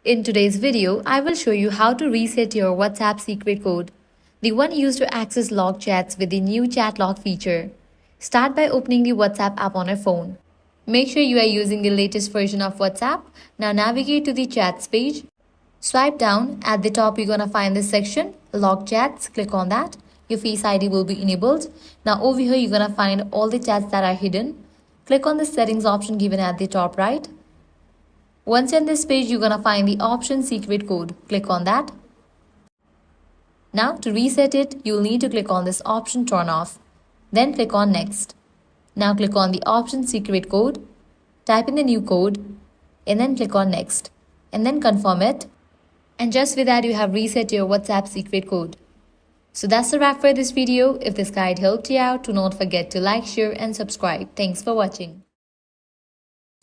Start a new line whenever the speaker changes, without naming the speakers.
In today's video, I will show you how to reset your WhatsApp secret code, the one used to access locked chats with the new chat lock feature. Start by opening the WhatsApp app on your phone. Make sure you are using the latest version of WhatsApp. Now navigate to the chats page. Swipe down. At the top, you're gonna find this section, locked chats. Click on that. Your Face ID will be enabled. Now over here, you're gonna find all the chats that are hidden. Click on the settings option given at the top right. Once on this page, you're gonna find the option secret code. Click on that. Now to reset it, you'll need to click on this option turn off. Then click on next. Now click on the option secret code. Type in the new code and then click on next and then confirm it. And just with that, you have reset your WhatsApp secret code. So that's a wrap for this video. If this guide helped you out, do not forget to like, share and subscribe. Thanks for watching.